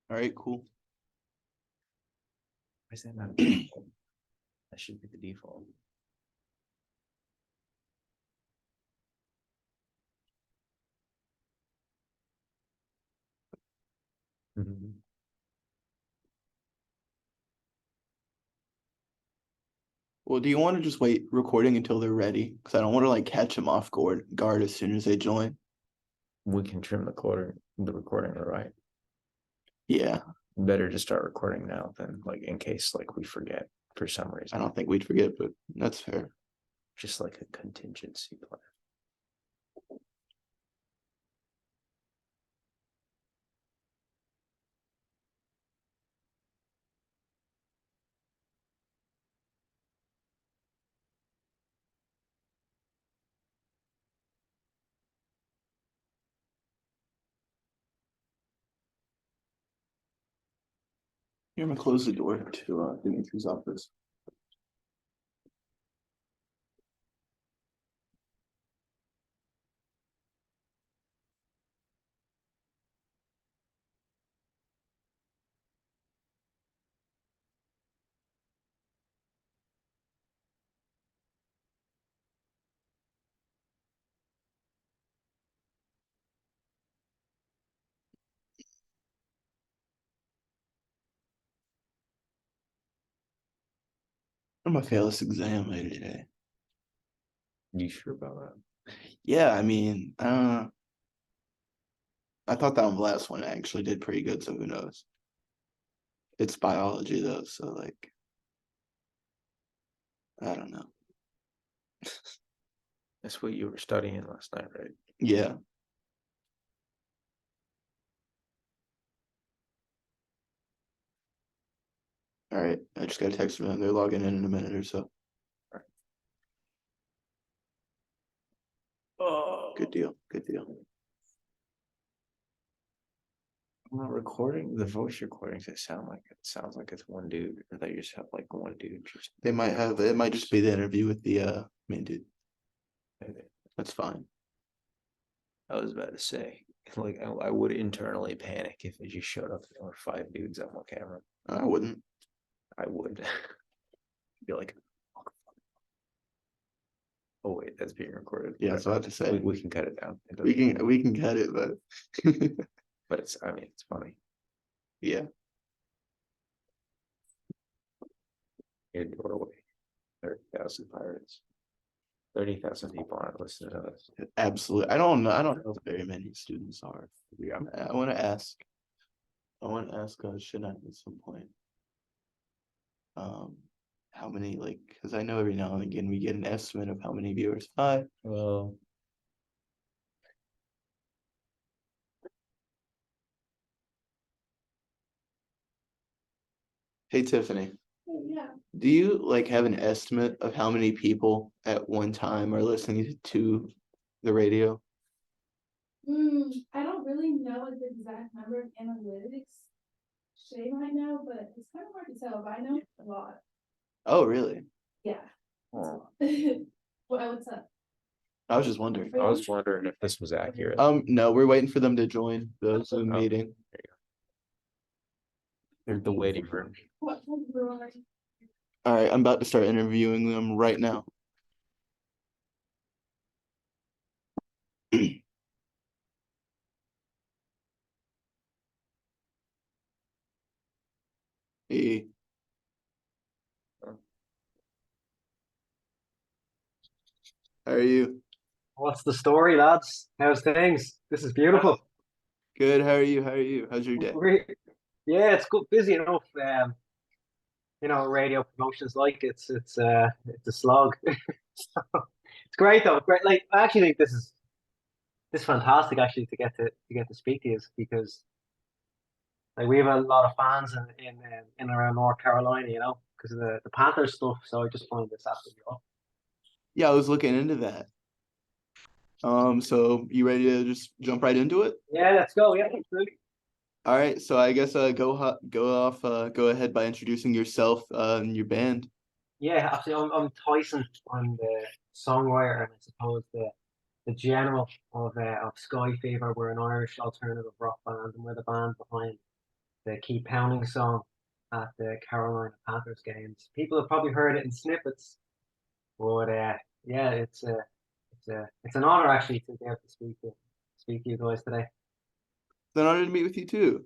All right, cool. Why is that not default? That should be the default. Well, do you want to just wait recording until they're ready? Because I don't want to like catch them off guard as soon as they join. We can trim the recording, right? Yeah, Better to start recording now than like in case like we forget for some reason. I don't think we'd forget, but that's fair. Just like a contingency plan. Here, I'm gonna close the door to Dimitri's office. I'm gonna fail this exam later today. You sure about that? Yeah, I mean, I thought that last one actually did pretty good, so who knows? It's biology though, so like, I don't know. That's what you were studying last night, right? Yeah. All right, I just got a text from them. They're logging in a minute or so. Oh, Good deal. Good deal. I'm not recording the voice recordings. It sounds like it's one dude, or they just have like one dude. They might have. It might just be the interview with the main dude. That's fine. I was about to say, like, I would internally panic if it just showed up there were 5 dudes on camera. I wouldn't. I would be like, oh wait, that's being recorded. Yeah, so I have to say we can cut it down. we can cut it, but but it's funny. Yeah. In doorway, 30,000 pirates. 30,000 people aren't listening to us. Absolutely. I don't know. I don't know if very many students are. Yeah, I want to ask. Should I at some point? How many like? Because I know every now and again we get an estimate of how many viewers. Hi. Well, Hey Tiffany. Yeah. Do you like have an estimate of how many people at one time are listening to the radio? I don't really know the exact number of analytics Shay might know, but it's kind of hard to tell. But I know a lot. Oh, really? Yeah. oh, What's up? I was just wondering. I was wondering if this was accurate. No, we're waiting for them to join the Zoom meeting. They're the waiting room. What? All right, I'm about to start interviewing them right now. Hey. How are you? What's the story, lads? How's things? This is beautiful. Good. How are you? How are you? How's your day? Yeah, it's good, busy enough. Radio promotions like it's a slog. It's great though. Great. Like I actually think this is fantastic actually to get to speak to you because like we have a lot of fans in and around North Carolina, because of the Panthers stuff. So I just find this absolutely awesome. Yeah, I was looking into that. So you ready to just jump right into it? Yeah, let's go. Yeah, absolutely. All right, so I guess go ahead by introducing yourself and your band. Yeah, absolutely. I'm Tyson. I'm the songwriter and I suppose the general of Skyfever. We're an Irish alternative rock band and we're the band behind the Keep Pounding song at the Carolina Panthers games. People have probably heard it in snippets, but yeah, it's an honor actually to be able to speak to you guys today. It's an honor to meet with you too.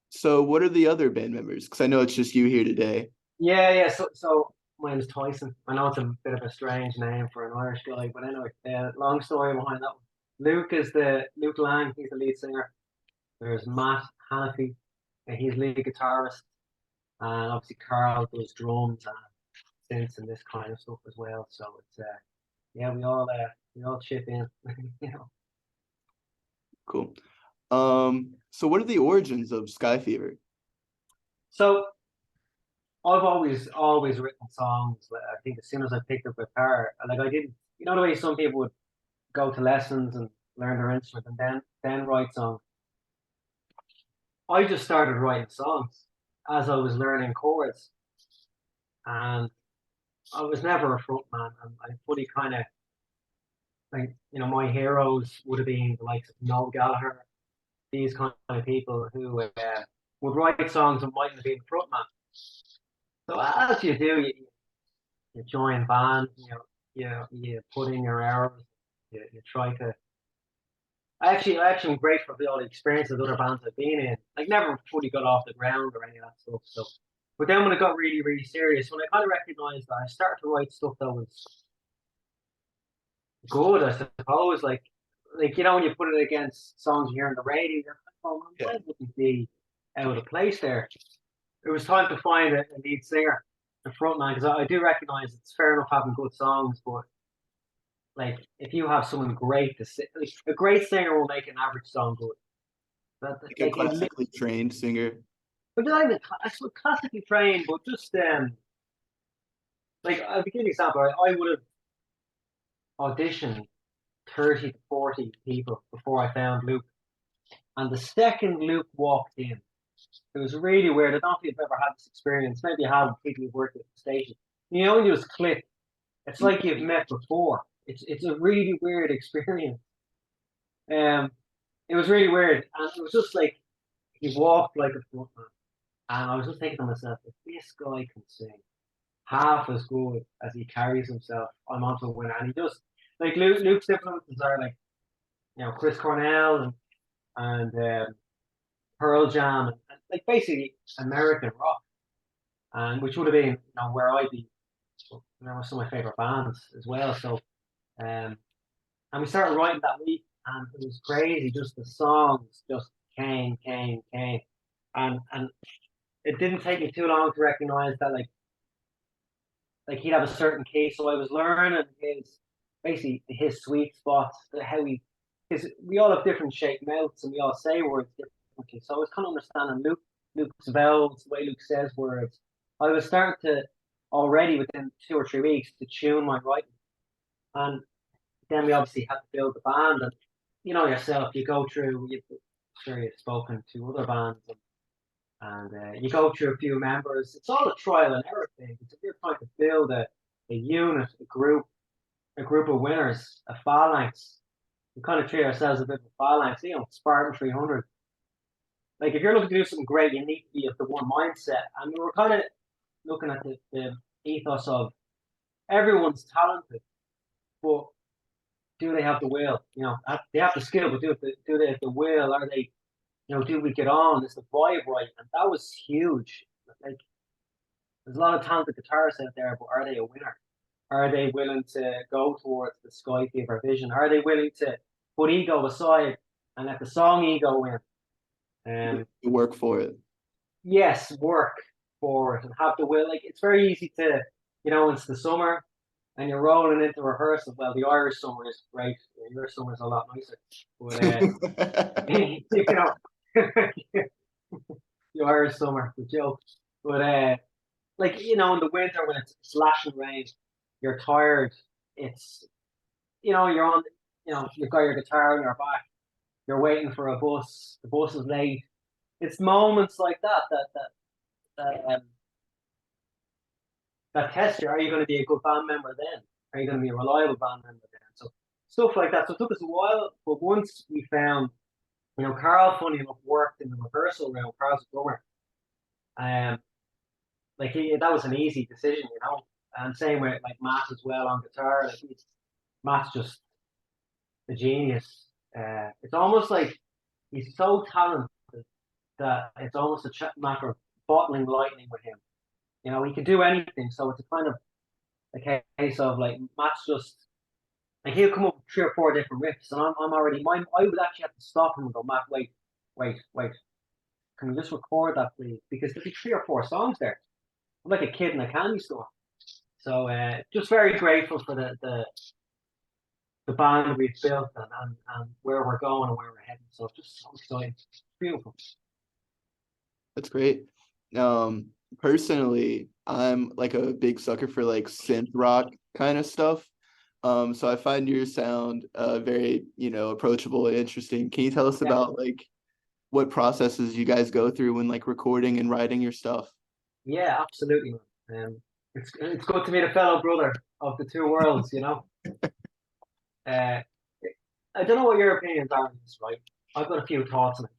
So what are the other band members? Because I know it's just you here today. Yeah. So my name's Tyson. I know it's a bit of a strange name for an Irish guy, but anyway, long story behind that one. Luke Lang, he's the lead singer. There's Matt Hannafy, and he's lead guitarist. And obviously Carl does drums and synths and this kind of stuff as well. So it's yeah, we all chip in, you know. Cool. So what are the origins of Skyfever? So I've always written songs. Like, I think as soon as I picked up a guitar, like I didn't, you know, the way some people would go to lessons and learn their instrument and then write songs. I just started writing songs as I was learning chords, and I was never a front man. And I fully kind of, like, you know, my heroes would have been the likes of Noel Gallagher, these kind of people who would write songs and mightn't have been a front man. So as you do, you join bands, you put in your hours, you try to. I actually am grateful for all the experiences of other bands I've been in. Like never fully got off the ground or any of that stuff. So, but then when it got really, really serious, when I kind of recognized that I started to write stuff that was good, I suppose. Like you know, when you put it against songs you hear on the radio, you're like, oh, man, why wouldn't be out of place there? It was time to find a lead singer, a frontman, because I do recognize it's fair enough having good songs, but like if you have someone great to sing, like, a great singer will make an average song good. But Like a classically trained singer. But not even classically trained, but just like I'll give you an example. I would have auditioned 30 to 40 people before I found Luke. And the second Luke walked in, it was really weird. I don't know if you've ever had this experience. Maybe you have, people who've worked at the station. You know, when you just click, it's like you've met before. It's a really weird experience. It was really weird, and it was just like he walked like a footman, and I was just thinking to myself, if this guy can sing half as good as he carries himself, I'm on to a winner. And he just like Luke's influences are like, you know, Chris Cornell and Pearl Jam, and like basically American rock, and which would have been, you know, where I'd be, you know, some of my favorite bands as well. So, and we started writing that week, and it was crazy. Just the songs just came, and it didn't take me too long to recognize that like he'd have a certain case. So I was learning his sweet spots, how he, because we all have different shaped mouths and we all say words differently. So I was kind of understanding Luke's vowels, the way Luke says words. I was starting to already within 2 or 3 weeks to tune my writing, and then we obviously had to build the band. And you know yourself, you go through. Sure, you've spoken to other bands, and you go through a few members. It's all a trial and error thing. If you're trying to build a unit, a group of winners, a phalanx, we kind of treat ourselves a bit of a phalanx, you know, Spartan 300. Like if you're looking to do something great, you need to be of the one mindset. And we were kind of looking at the ethos of everyone's talented, but do they have the will? You know, they have the skill, but do they have the will? Are they, you know, do we get on? Is the vibe right? And that was huge. Like, there's a lot of talented guitarists out there, but are they a winner? Are they willing to go towards the Skyfever vision? Are they willing to put ego aside and let the song ego win? You work for it. Yes, work for it and have the will. Like it's very easy to, you know, it's the summer and you're rolling into rehearsal. Well, the Irish summer is great. Your summer is a lot nicer. But you know, the Irish summer, the joke. But like you know, in the winter when it's slashing rain, you're tired. It's, you know, you're on. You know, you've got your guitar on your back. You're waiting for a bus. The bus is late. It's moments like that test you. Are you going to be a good band member then? Are you going to be a reliable band member then? So stuff like that. So it took us a while, but once we found Carl, funny enough, worked in the rehearsal room. Carl's a drummer. Um, like that was an easy decision, And same with like Matt as well on guitar. Like Matt's just a genius. It's almost like he's so talented that it's almost a matter of bottling lightning with him. He can do anything. So it's a kind of a case of like Matt's just like he'll come up with 3 or 4 different riffs, and I'm already mine. I would actually have to stop him and go, Matt, wait. Can we just record that, please? Because there'll be 3 or 4 songs there. I'm like a kid in a candy store. So just very grateful for the band we've built and where we're going and where we're heading. So just so exciting. It's beautiful. That's great. Personally, I'm like a big sucker for like synth rock kind of stuff. So I find your sound very, approachable and interesting. Can you tell us about like what processes you guys go through when like recording and writing your stuff? Yeah, absolutely. It's good to meet a fellow brother of the two worlds, I don't know what your opinions are on this, right? I've got a few thoughts on it.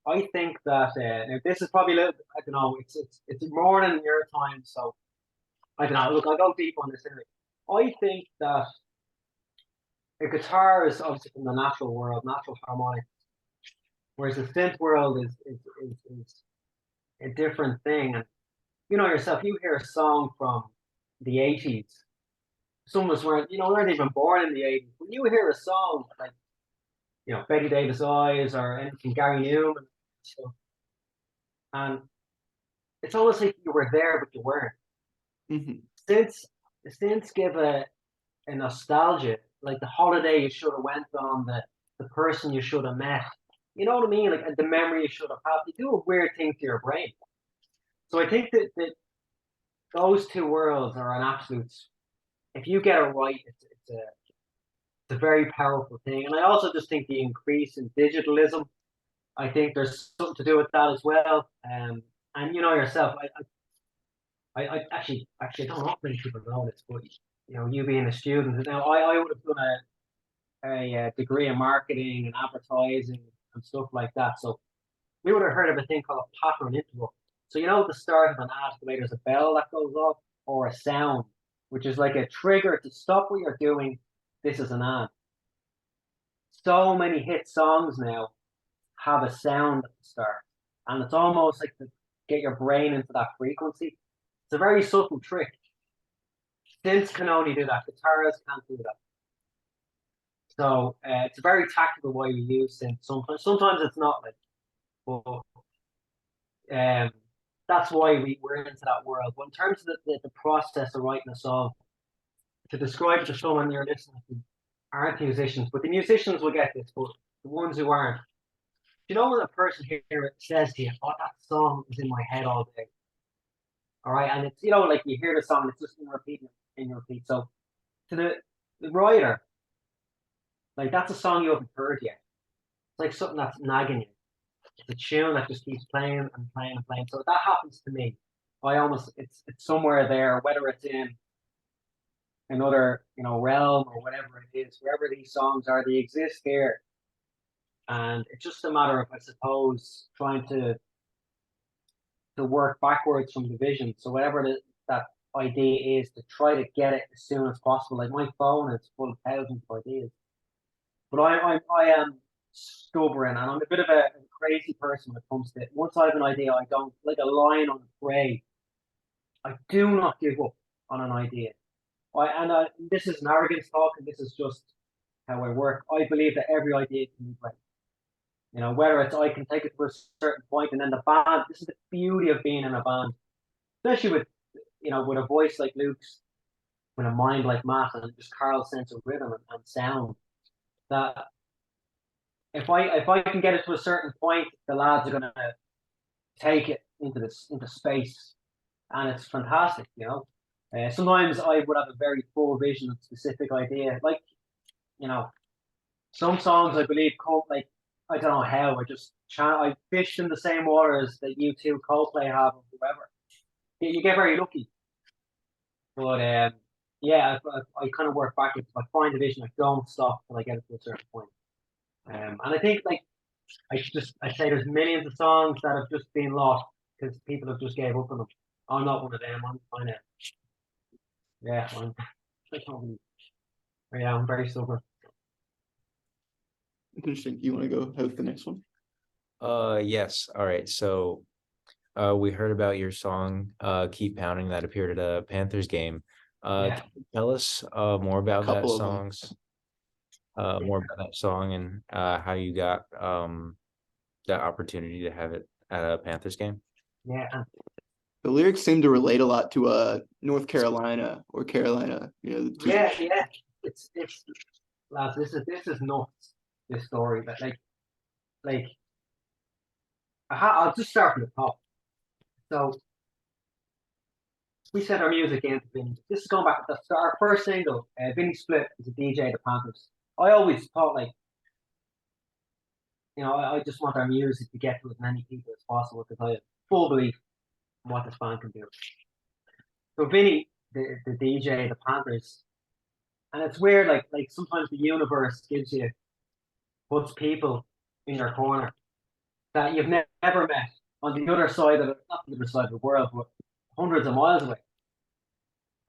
I think that now this is probably a little, I don't know, it's more than your time, so I don't know. Look, I'll go deep on this anyway. I think that a guitar is obviously from the natural world, natural harmonic, whereas the synth world is a different thing. And yourself, you hear a song from the 80s. Some of us weren't even born in the 80s. When you hear a song like, Betty Davis Eyes or anything Gary Newman and stuff, and it's almost like you were there, but you weren't. Mhm. Since give a nostalgia, like the holiday you should have went on, the person you should have met. You know what I mean? Like the memory you should have had. They do a weird thing to your brain. So I think that those two worlds are an absolute. If you get it right, it's a very powerful thing. And I also just think the increase in digitalism, I think there's something to do with that as well. And yourself, I actually don't know if many people know this, but you being a student, now I would have done a degree in marketing and advertising and stuff like that. So we would have heard of a thing called a pattern interrupt. So at the start of an ad, the way there's a bell that goes off or a sound, which is like a trigger to stop what you're doing. This is an ad. So many hit songs now have a sound at the start, and it's almost like to get your brain into that frequency. It's a very subtle trick. Synths can only do that. Guitars can't do that. So it's a very tactical way you use synth. Sometimes it's not like, but that's why we're into that world. But in terms of the process of writing a song, to describe it to someone you're listening to aren't musicians, but the musicians will get this, but the ones who aren't. When a person here says to you, "Oh, that song is in my head all day," all right, and it's like you hear the song, it's just in repeat. So to the writer, like that's a song you haven't heard yet. It's like something that's nagging you. It's a tune that just keeps playing and playing and playing. So that happens to me. It's somewhere there, whether it's in another realm or whatever it is, wherever these songs are, they exist there. And it's just a matter of, I suppose, trying to work backwards from the vision. So whatever that idea is, to try to get it as soon as possible. Like my phone is full of thousands of ideas, but I am stubborn, and I'm a bit of a crazy person when it comes to it. Once I have an idea, I don't like a lion on a prey. I do not give up on an idea. This is an arrogance talk, and this is just how I work. I believe that every idea can be great. Whether it's I can take it to a certain point, and then the band. This is the beauty of being in a band, especially with a voice like Luke's, with a mind like Matt, and just Carl's sense of rhythm and sound. That if I can get it to a certain point, the lads are gonna take it into space, and it's fantastic. Sometimes I would have a very full vision of specific idea, like some songs I believe come like I don't know how I fished in the same waters that U2 Coldplay have or whoever. You get very lucky, but yeah, I kind of work backwards. If I find a vision, I don't stop till I get it to a certain point. And I think like I say there's millions of songs that have just been lost because people have just gave up on them. I'm not one of them. I'm kind of yeah. I don't really, yeah, I'm very stubborn. Interesting. You want to go with the next one? Yes. All right. So we heard about your song Keep Pounding that appeared at a Panthers game. Yeah. Can you tell us more about that Couple of them. more about that song and how you got that opportunity to have it at a Panthers game? Yeah, and The lyrics seem to relate a lot to North Carolina or Carolina. You know, the two. yeah. It's lads. This is nuts. This story, but like I'll just start from the top. So we set our music into Vinny. This is going back to our first single. Vinny Split is a DJ at the Panthers. I always thought like, I just want our music to get to as many people as possible because I have full belief in what this band can do. So Vinny, the DJ, the Panthers, and it's weird. Like sometimes the universe puts people in your corner that you've never met on the other side of not the other side of the world, but hundreds of miles away.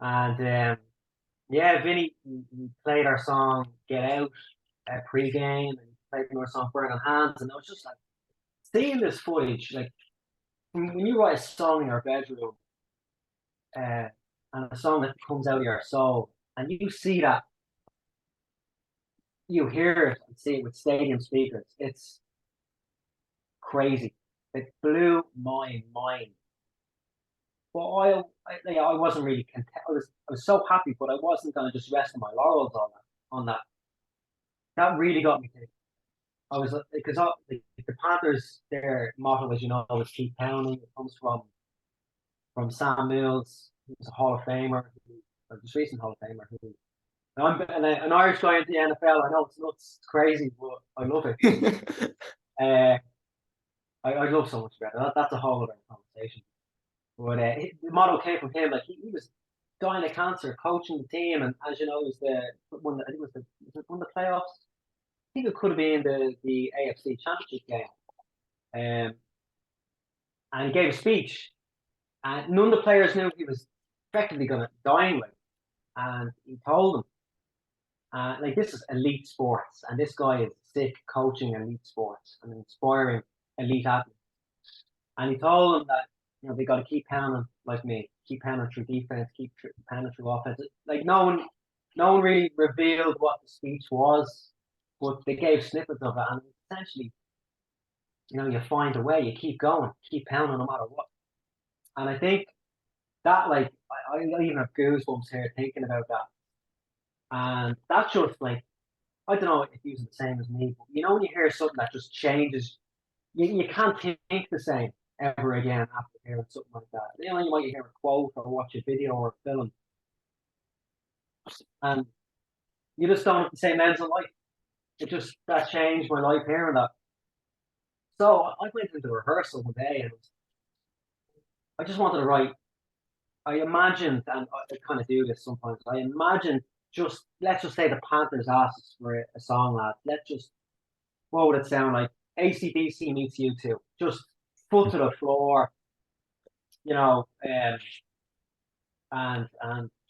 And yeah, Vinny he played our song "Get Out" pre-game, and played our song "Burn on Hands," and I was just like seeing this footage. Like when you write a song in your bedroom, and a song that comes out of your soul, and you see that, you hear it and see it with stadium speakers. It's crazy. It blew my mind. But I wasn't really content. I was so happy, but I wasn't going to just rest on my laurels on that. That really got me thinking. I was because the Panthers, their motto, as you know, is keep pounding. It comes from Sam Mills, who's a Hall of Famer, or just recent Hall of Famer. I'm an Irish guy into the NFL. I know it's nuts, it's crazy, but I love it. I love so much better. That's a whole other conversation. But the motto came from him. Like he was dying of cancer, coaching the team, and as you know, it was I think it was one of the playoffs. I think it could have been the AFC Championship game. And he gave a speech, and none of the players knew he was effectively going to dying with. And he told them, like this is elite sports, and this guy is sick coaching elite sports and inspiring elite athletes. And he told them that they got to keep pounding like me, keep pounding through defense, keep pounding through offense. Like no one really revealed what the speech was, but they gave snippets of it, and essentially, you find a way, you keep going, keep pounding no matter what. And I think that, like, I even have goosebumps here thinking about that. And that's just like, I don't know if you're the same as me, but when you hear something that just changes, you can't think the same ever again after hearing something like that. You might hear a quote or watch a video or a film, and you just don't have the same ends in life. That changed my life hearing that. So I went into rehearsal one day, and I just wanted to write. I imagined, and I kind of do this sometimes. I imagined let's just say the Panthers asked us for a song, lads. What would it sound like? AC/DC meets U2. Just foot to the floor, and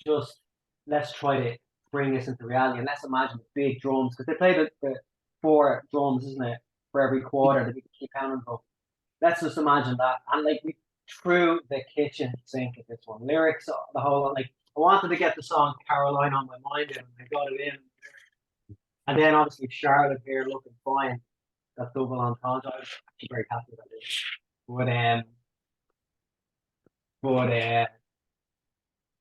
just let's try to bring this into reality, and let's imagine the big drums, because they play the 4 drums, isn't it, for every quarter that we can keep pounding drum. Let's just imagine that, and like we threw the kitchen sink at this one. Lyrics, the whole lot. Like I wanted to get the song Caroline on my mind, and I got it in. And then obviously Charlotte here looking fine. That double entendre. I was actually very happy with that. But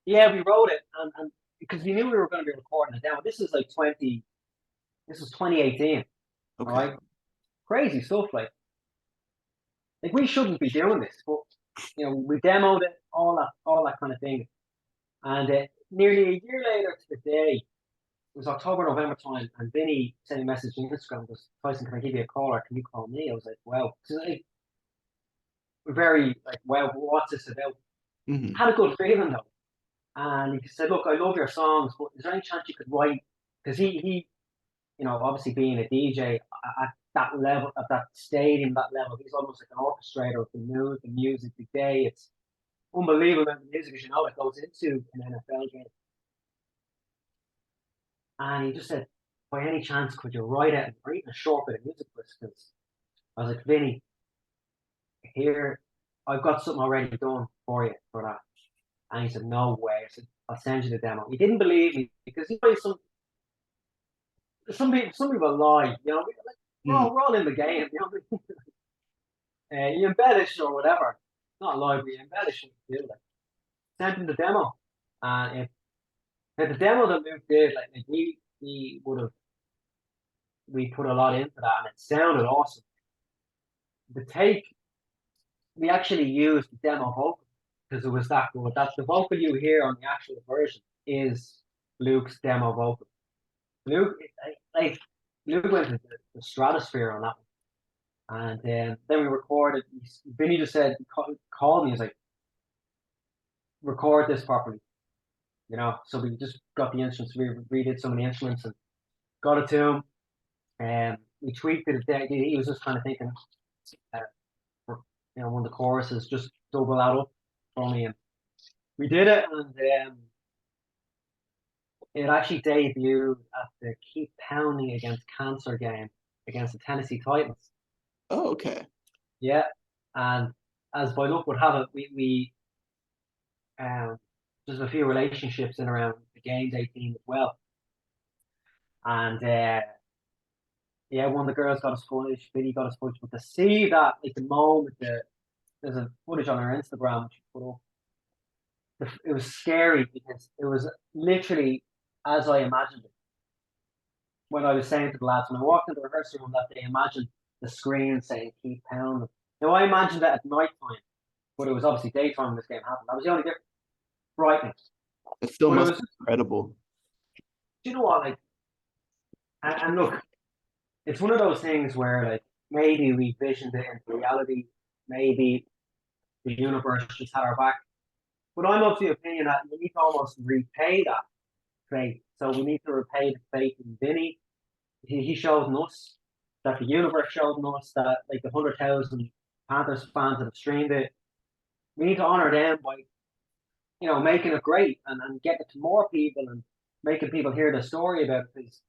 yeah, we wrote it, and because we knew we were going to be recording it down. This is like 2018. Okay. Right? Crazy stuff. Like we shouldn't be doing this, but we demoed it, all that kind of thing. And nearly a year later to the day, it was October, November time, and Vinny sent me a message on Instagram, goes, Tyson, can I give you a call, or can you call me? I was like, wow. So, very like, wow, what's this about? Mm-hmm. Had a good feeling though. And he said, look, I love your songs, but is there any chance you could write? Because he obviously being a DJ at that level, at that stadium, that level. He's almost like an orchestrator of the mood, the music, the day. It's unbelievable amount of music, as you know, it goes into an NFL game. And he just said, by any chance, could you write out or even a short bit of music for us? Because I was like, Vinny, here, I've got something already done for you for that. And he said, no way. I said, I'll send you the demo. He didn't believe me because some people lie, you know, like, we're all in the game, you know. You embellish or whatever. Not lie, but you embellish and you do like. Sent him the demo. And if the demo that Luke did, like we would have we put a lot into that and it sounded awesome. The take, we actually used the demo vocal because it was that good. That's the vocal you hear on the actual version is Luke's demo vocal. Luke, like Luke went to the stratosphere on that one. And then we recorded. Vinny just said, called me. He's like, record this properly, you know. So we just got the instruments. We redid some of the instruments and got it to him. And we tweaked it. He was just kind of thinking, for, you know, one of the choruses, just double that up for me. And we did it, and it actually debuted at the Keep Pounding Against Cancer game against the Tennessee Titans. Oh, okay. Yeah, and as by luck would have it, we there's a few relationships in around the game day team as well. And yeah, one of the girls got us footage, Billy got us footage, but to see that at the moment, there's a footage on our Instagram which we put up. It was scary because it was literally as I imagined it. When I was saying to the lads, when I walked into the rehearsal room that day, imagined the screen saying keep pounding. Now I imagined that at night time, but it was obviously daytime when this game happened. That was the only difference. Frightening. It still But must it was be incredible. Do you know what? Like, and look, it's one of those things where like maybe we visioned it into reality, maybe the universe just had our back. But I'm of the opinion that we need to almost repay that faith. So we need to repay the faith in Vinny. He showed in us that the universe showed in us that like the 100,000 Panthers fans that have streamed it. We need to honor them by, you know, making it great and getting it to more people and making people hear the story about it. Because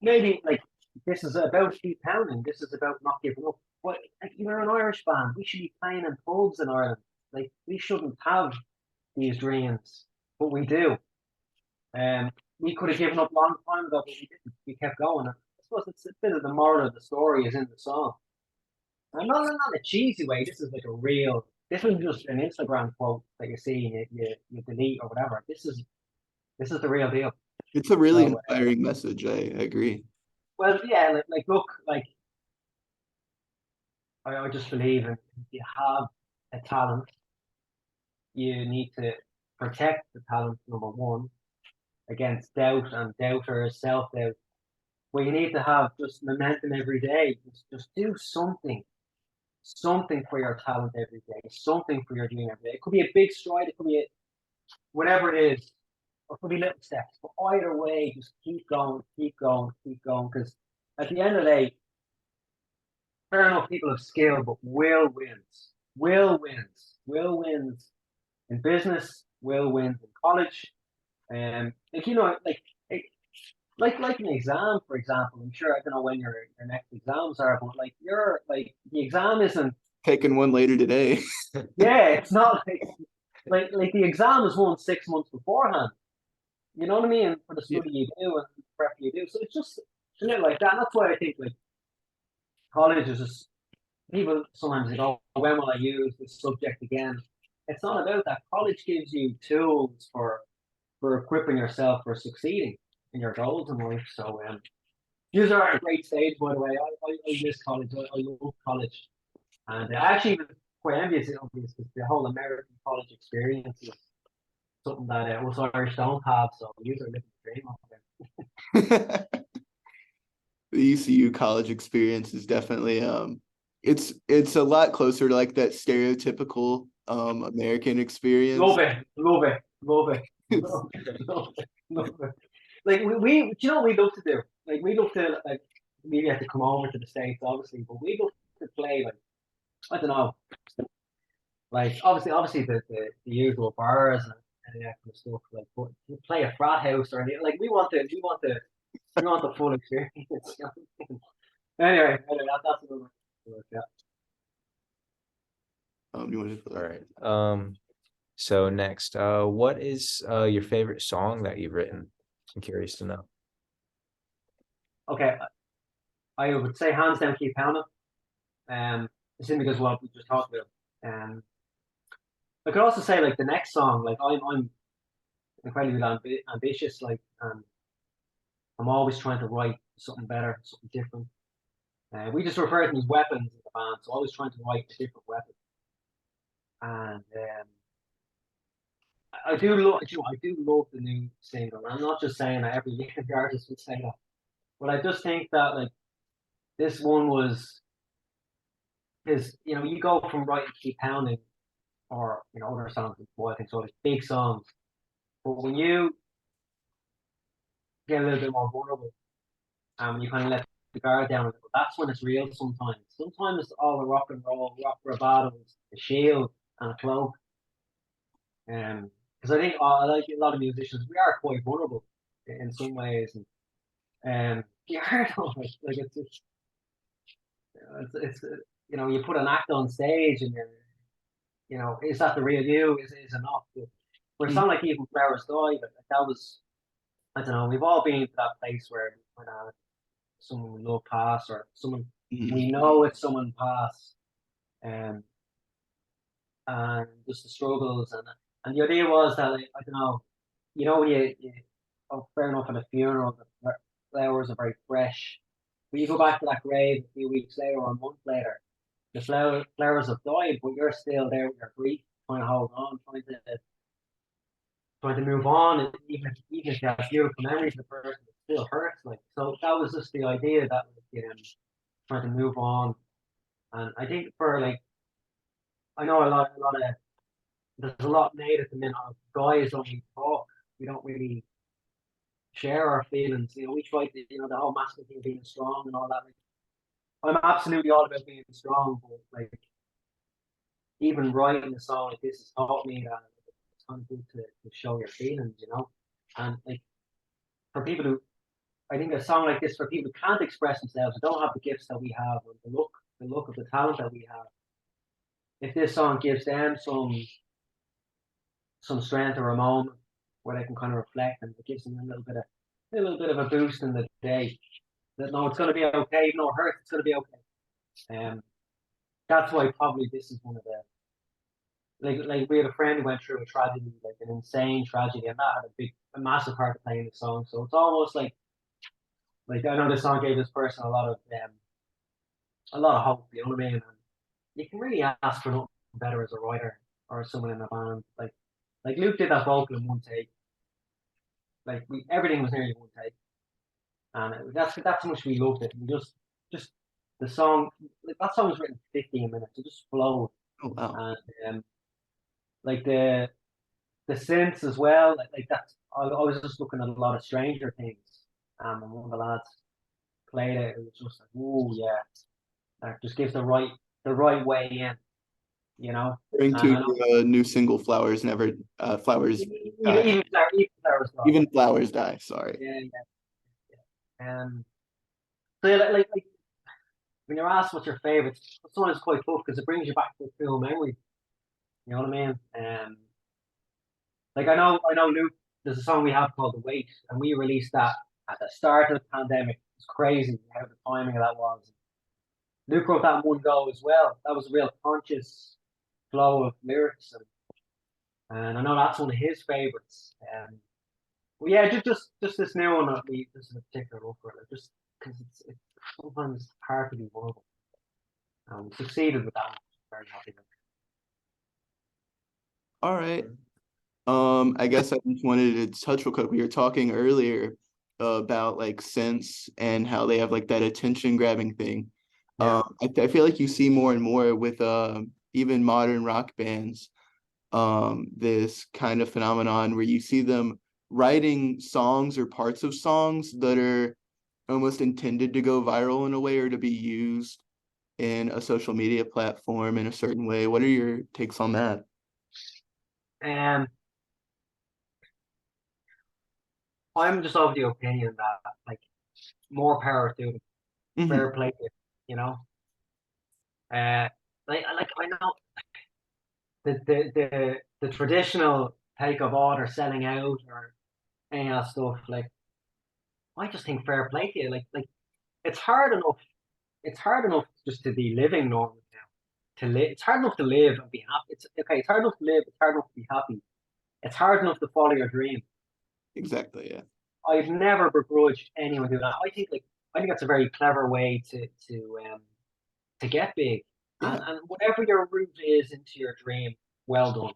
maybe like this is about keep pounding. This is about not giving up. But like, you're an Irish band. We should be playing in pubs in Ireland. Like we shouldn't have these dreams, but we do. We could have given up a long time ago, but we didn't. We kept going. I suppose it's a bit of the moral of the story is in the song. And not in a cheesy way. This is like a real. This was just an Instagram quote that you see and you delete or whatever. This is the real deal. It's a really So, inspiring message. I agree. well, yeah, like look, like I just believe in if you have a talent, you need to protect the talent, number one, against doubt and doubters, self-doubt. Well, you need to have just momentum every day. Just do something for your talent every day, something for your dream every day. It could be a big stride, it could be whatever it is, or it could be little steps. But either way, just keep going, keep going, keep going. Because at the end of the day, fair enough, people have skill, but will wins. Will wins. Will wins in business. Will wins in college. Like you know, like an exam, for example. I'm sure I don't know when your next exams are, but like you're like the exam isn't Taking one later today. yeah, it's not like the exam is won 6 months beforehand. You know what I mean? For the study you do and the prep you do. So it's just a little like that. And that's why I think like college is just people sometimes they go, when will I use this subject again? It's not about that. College gives you tools for equipping yourself for succeeding in your goals in life. So these are a great stage, by the way. I miss college. I love college. And I actually was quite envious of this because the whole American college experience is something that us Irish don't have. So you are living the dream of it. The ECU college experience is definitely it's a lot closer to like that stereotypical American experience. Love it. Like we you know what we love to do? Like we love to like maybe have to come over to the States, obviously, but we go to play like, I don't know, like obviously the usual bars and that kind of stuff. Like, but to play a frat house or anything, like we want the full experience. You know? Anyway, that's another. Yeah. You want to? All right. So next, what is your favorite song that you've written? I'm curious to know. Okay, I would say hands down keep pounding. Simply because what we just talked about. I could also say like the next song, like I'm incredibly ambitious. Like, I'm always trying to write something better, something different. We just refer to them as weapons in the band, so always trying to write a different weapon. And I do love, you know, I do love the new single. I'm not just saying that every every artist would say that, but I just think that like this one was because you know you go from writing Keep Pounding or you know other songs, well, I think so, like big songs, but when you get a little bit more vulnerable and when you kind of let the guard down a little, that's when it's real. Sometimes it's all the rock and roll, rock bravado, a shield and a cloak. Because I think like a lot of musicians, we are quite vulnerable in some ways, and yeah, like it's you know you put an act on stage and you're you know is that the real you? Is it not? For a song like Even Flowers Die, like that was I don't know. We've all been to that place where when someone we love pass or someone we know it's someone pass, um, and just the struggles and the idea was that like, I don't know, you know when you oh fair enough at a funeral the flowers are very fresh. But you go back to that grave a few weeks later or a month later, the flowers have died, but you're still there with your grief, trying to hold on, trying to move on, and even if you have beautiful memories of the person, it still hurts. Like so, that was just the idea that like, trying to move on, and I think for like I know a lot of there's a lot made at the minute of guys only talk. We don't really share our feelings. You know, we try to, you know, the whole masculine thing being strong and all that. Like, I'm absolutely all about being strong, but like even writing a song like this has taught me that it's kind of good to show your feelings, you know. And like for people who, I think a song like this for people who can't express themselves, who don't have the gifts that we have, or the look of the talent that we have. If this song gives them some strength or a moment where they can kind of reflect and it gives them a little bit of a boost in the day. That no, it's going to be okay, even though it hurts, it's going to be okay. That's why probably this is one of the like we had a friend who went through a tragedy, like an insane tragedy, and that had a massive part to play in the song. So it's almost like I know this song gave this person a lot of hope. You know what I mean? And you can really ask for nothing better as a writer or someone in a band. Like Luke did that vocal in one take. Like everything was nearly one take, and that's how much we loved it. And just the song, like that song was written 15 minutes. It just flowed, Oh wow. and like the synths as well. Like that's I was just looking at a lot of Stranger Things, and one of the lads played it. It was just like, oh yeah, that just gives the right way in, you know. Referring And to I know your new single "Flowers Never," flowers die. even Flowers Die. Even flowers die. Sorry. Yeah, yeah. So yeah, like when you're asked what's your favorite, this one is quite tough because it brings you back to a cool memory. You know what I mean? Like I know Luke. There's a song we have called "The Wait," and we released that at the start of the pandemic. It's crazy how the timing of that was. Luke wrote that in one go as well. That was a real conscious flow of lyrics, and I know that's one of his favorites. Well, yeah, just this new one that we this is a particular look for it, just because it's sometimes hard to be vulnerable. We succeeded with that. I'm very happy with. All right. I guess I just wanted to touch real quick. We were talking earlier about like synths and how they have like that attention grabbing thing. Yeah. I feel like you see more and more with even modern rock bands, this kind of phenomenon where you see them writing songs or parts of songs that are almost intended to go viral in a way or to be used in a social media platform in a certain way? What are your takes on that? Um, I'm just of the opinion that like more power to them, fair Hmm. play, to it, you know. Uh, like I know the traditional take of order selling out or any of that stuff. Like I just think fair play to you. Like it's hard enough. It's hard enough just to be living normal now. To live, it's hard enough to live and be happy. It's okay. It's hard enough to live. It's hard enough to be happy. It's hard enough to follow your dream. Exactly, yeah. I've never begrudged anyone doing that. I think that's a very clever way to get big. Yeah. And whatever your route is into your dream, well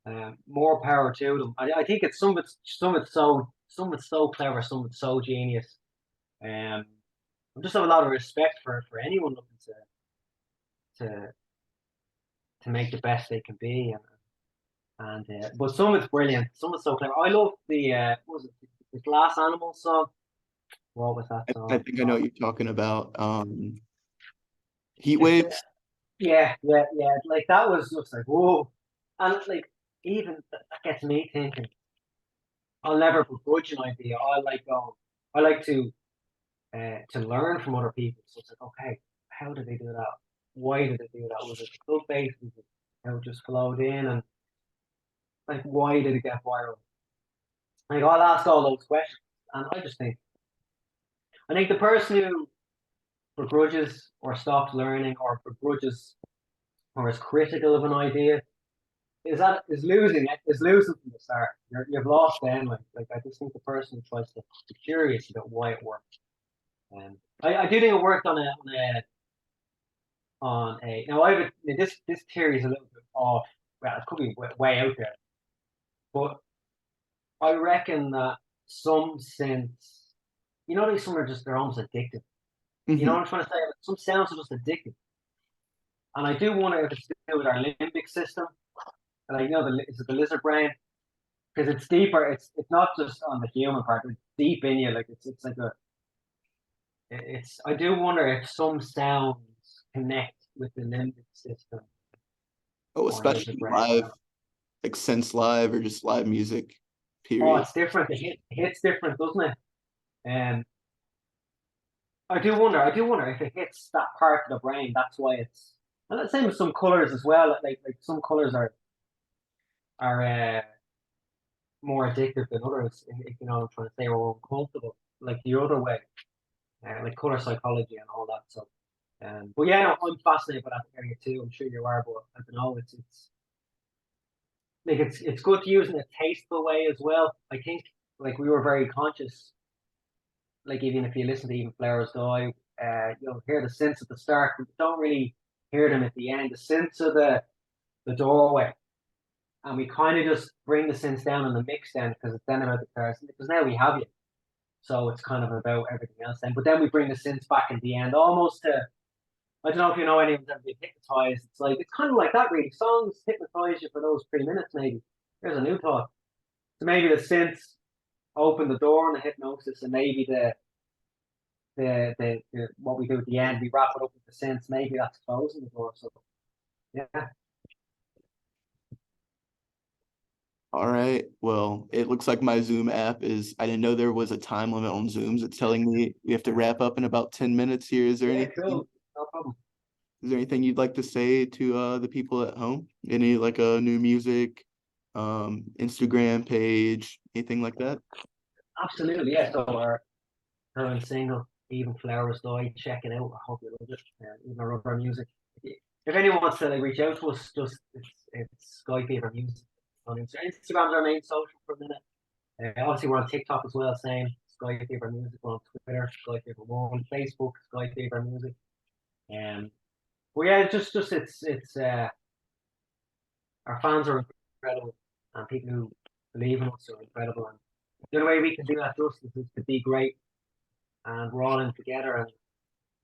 done. More power to them. I think it's some of it's so clever, some of it's so genius. Um, I just have a lot of respect for anyone looking to to make the best they can be, and but some of it's brilliant. Some of it's so clever. I love the what was it the Glass Animal song? What was that I song? think I know what you're talking about. Heat waves. Yeah. Like that was just like whoa, and like even that gets me thinking. I'll never begrudge an idea. I like to learn from other people. So it's like, okay, how did they do that? Why did they do that? Was it club based? Was it how it just flowed in? And like, why did it get viral? Like, I'll ask all those questions, and I think the person who begrudges or stops learning or begrudges or is critical of an idea is losing from the start. You've lost then. Like I just think the person who tries to be curious about why it works. I do think it worked on a now I have this theory is a little bit off. Well, it could be way out there, but I reckon that some synths, some are just they're almost addictive. You know Hmm. what I'm trying to say? Like, some sounds are just addictive, and I do wonder if it's to do with our limbic system. Like is it the lizard brain? Because it's deeper. It's not just on the human part. It's deep in you. Like it's like it's. I do wonder if some sounds connect with the limbic system Oh, or lizard especially brain. live, like since live or just live music, Oh, period. it's different. It hits different, doesn't it? Um, I do wonder if it hits that part of the brain. That's why it's. And the same with some colors as well. Like some colors are more addictive than others. If you know what I'm trying to say, or uncomfortable, like the other way, like color psychology and all that. So, but yeah, no, I'm fascinated by that area too. I'm sure you are, but I don't know. It's like it's good to use in a tasteful way as well. I think like we were very conscious. Like even if you listen to even Flowers Die, you'll hear the synths at the start, but you don't really hear them at the end. The synths are the doorway, and we kind of just bring the synths down in the mix then because it's then about the person because now we have you, so it's kind of about everything else then. But then we bring the synths back in the end, almost to I don't know if you know anyone's ever been hypnotized. It's kind of like that really. Songs hypnotize you for those 3 minutes maybe. There's a new thought. So maybe the synths open the door on the hypnosis, and maybe the what we do at the end, we wrap it up with the synths. Maybe that's closing the door. So yeah, All right. Well, it looks like my Zoom app is, I didn't know there was a time limit on Zooms. It's telling me we have to wrap up in about 10 minutes here. yeah, cool, no problem. Is there anything you'd like to say to the people at home? Any like new music, Instagram page, anything like that? Absolutely, yeah. So our current single, Even Flowers Die, check it out. I hope you love it. Even our other music. If anyone wants to like reach out to us, just it's Skyfever Music on Instagram. Instagram's our main social for a minute. Obviously, we're on TikTok as well. Same Skyfever Music. We're on Twitter, Skyfever One, Facebook, Skyfever Music. Um, but yeah, just it's our fans are incredible, and people who believe in us are incredible. And the only way we can do that justice is to be great, and we're all in together.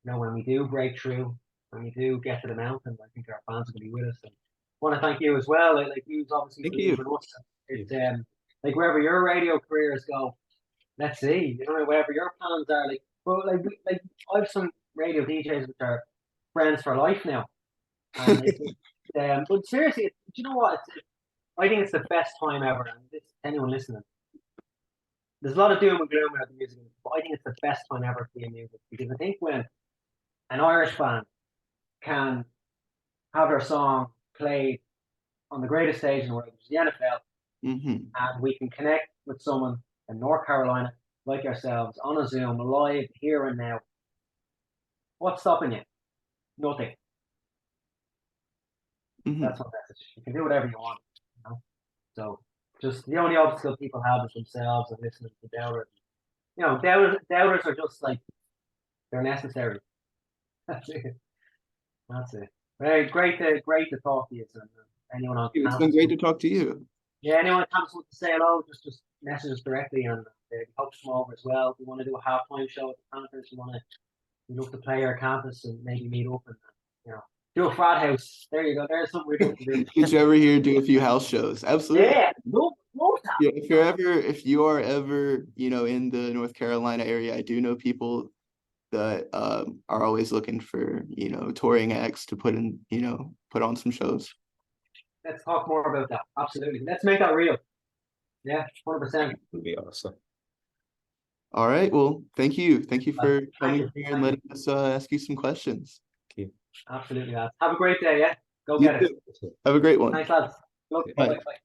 And when we do break through, when we do get to the mountain, I think our fans are going to be with us. And I want to thank you as well. Like you obviously Thank believe you. in us. It's like wherever your radio careers go, let's see. Wherever your plans are, like Well, like I have some radio DJs which are friends for life now, and but seriously, do you know what? I think it's the best time ever, and it's anyone listening. There's a lot of doom and gloom about the music, but I think it's the best time ever to be in music, because I think when an Irish band can have their song played on the greatest stage in the world, which is the NFL, and we can connect with someone in North Carolina like yourselves on a Zoom, live, here and now. What's stopping you? Nothing. That's my message. You can do whatever you want, you know. So just the only obstacle people have is themselves and listening to doubters. You know, doubters are just like, they're necessary. That's it. That's it. Very great to talk to you. So anyone on It's been great to talk to you. Yeah, anyone on campus wants to say hello, just message us directly, and we hope to come over as well. If we want to do a halftime show at the Panthers, we love to play our campus and maybe meet up and, you know, do a frat house. There you go. There's something we'd love to do. Did you ever hear do a few house shows? Absolutely. Yeah, love that. Yeah, if you are ever, you know, in the North Carolina area, I do know people that are always looking for, you know, touring acts to put on some shows. Let's talk more about that. Absolutely. Let's make that real. Yeah, 100%. Would be awesome. All right. Well, thank you. Thank you for coming here and letting us ask you some questions. Thank you. Absolutely, lads. Have a great day, yeah? Go You get it. too. Have a great one. Thanks, lads. Look, Bye. bye.